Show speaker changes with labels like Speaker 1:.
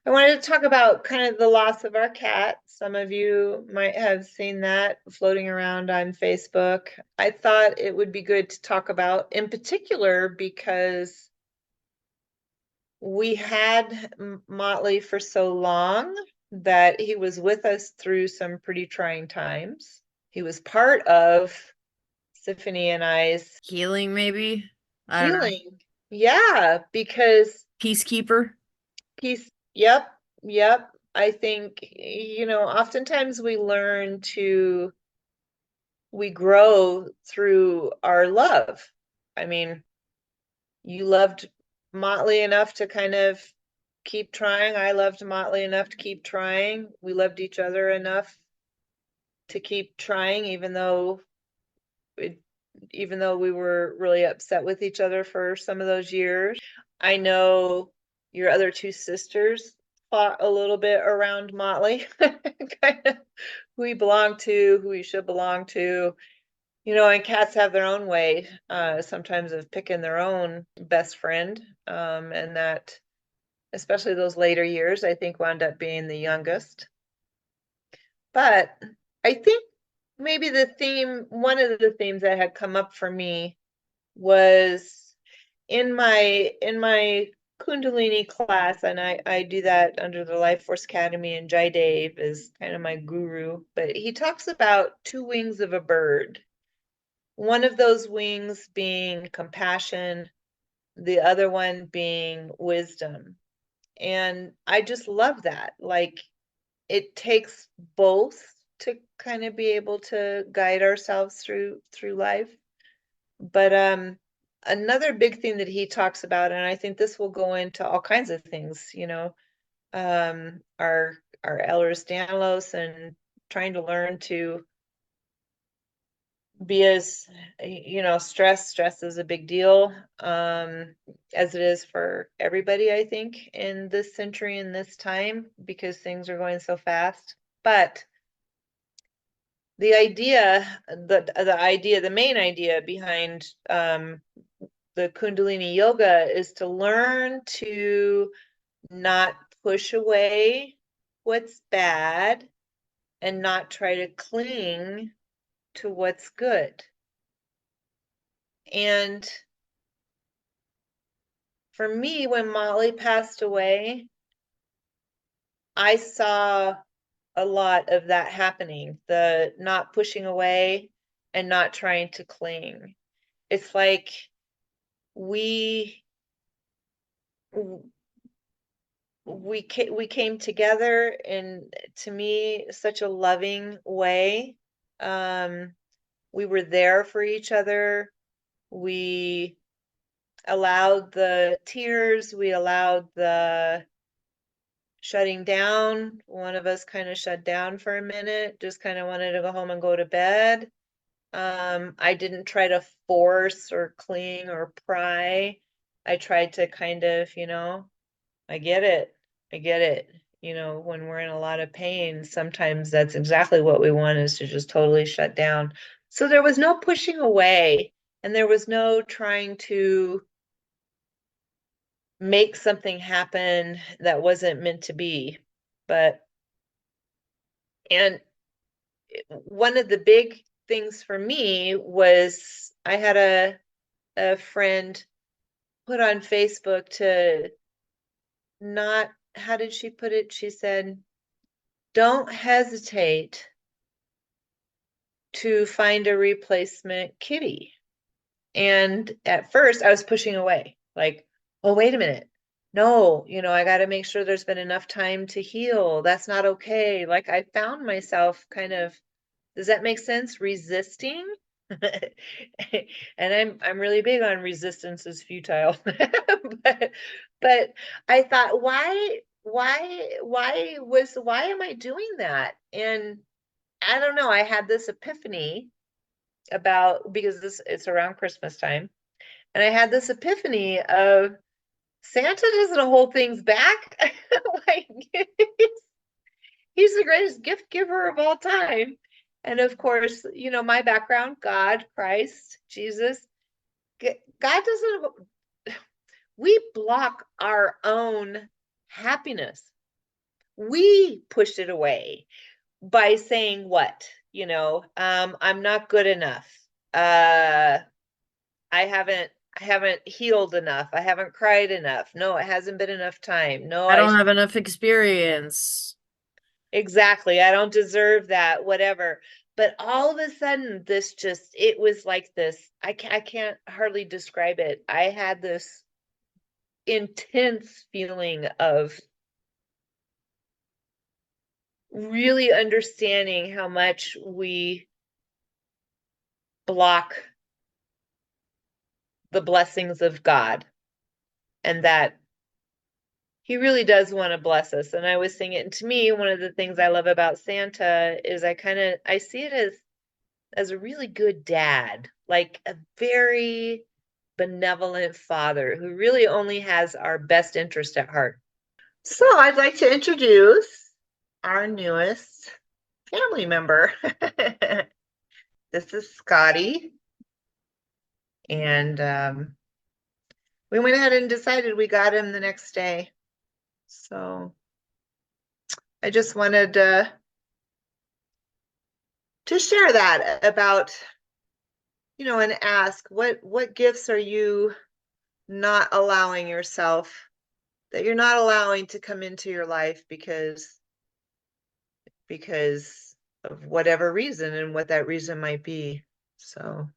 Speaker 1: I wanted to talk about kind of the loss of our cat. Some of you might have seen that floating around on Facebook. I thought it would be good to talk about in particular because we had Motley for so long that he was with us through some pretty trying times. He was part of Tiffany and I's
Speaker 2: Healing, maybe? I don't know.
Speaker 1: healing. Yeah, because
Speaker 2: Peacekeeper?
Speaker 1: yep, yep. I think, oftentimes we grow through our love. I mean, you loved Motley enough to kind of keep trying. I loved Motley enough to keep trying. We loved each other enough to keep trying, it, even though we were really upset with each other for some of those years. I know your other two sisters fought a little bit around Motley, kind of who he belonged to, who he should belong to. And cats have their own way, sometimes of picking their own best friend. And that, especially those later years, I think wound up being the youngest. But I think maybe one of the themes that had come up for me was in my Kundalini class, and I do that under the Life Force Academy, and Jai Dave is kind of my guru, but he talks about two wings of a bird. One of those wings being compassion, the other one being wisdom. And I just love that. Like it takes both to kind of be able to guide ourselves through life. But another big thing that he talks about, and I think this will go into all kinds of things, our Ehlers Danlos and trying to learn to be as stress is a big deal, as it is for everybody, I think, in this century and this time because things are going so fast. But the main idea behind the Kundalini yoga is to learn to not push away what's bad and not try to cling to what's good. And for me, when Molly passed away, I saw a lot of that happening, the not pushing away and not trying to cling. It's like we we came together in, to me, such a loving way. Um, we were there for each other. We allowed the tears, we allowed the shutting down. One of us kind of shut down for a minute, just kind of wanted to go home and go to bed. I didn't try to force or cling or pry. I tried to kind of, I get it. I get it. When we're in a lot of pain, sometimes that's exactly what we want, is to just totally shut down. So there was no pushing away and there was no trying to make something happen that wasn't meant to be. But, and one of the big things for me was I had a friend put on Facebook to not, how did she put it? She said, don't hesitate to find a replacement kitty. And at first I was pushing away, like, oh, wait a minute. No, I got to make sure there's been enough time to heal. That's not okay. Like I found myself kind of, does that make sense? Resisting. And I'm really big on resistance is futile. but but I thought, why am I doing that? And I don't know, I had this epiphany about, because it's around Christmas time, and I had this epiphany of Santa doesn't hold things back. Like he's the greatest gift giver of all time. And of course, my background, God, Christ, Jesus, God doesn't, we block our own happiness. we pushed it away by saying what, I'm not good enough. I haven't healed enough. I haven't cried enough. No, it hasn't been enough time. No,
Speaker 2: I don't have enough experience.
Speaker 1: exactly. I don't deserve that, whatever. But all of a sudden, it was like this. I can't hardly describe it. I had this intense feeling of really understanding how much we block the blessings of God, and that he really does want to bless us. And I was saying it, and to me, one of the things I love about Santa is I see it as a really good dad, like a very benevolent father who really only has our best interest at heart. So I'd like to introduce our newest family member. This is Scotty. And we went ahead and decided we got him the next day. So I just wanted to share that about, and ask what gifts are you not allowing yourself, that you're not allowing to come into your life because of whatever reason, and what that reason might be. So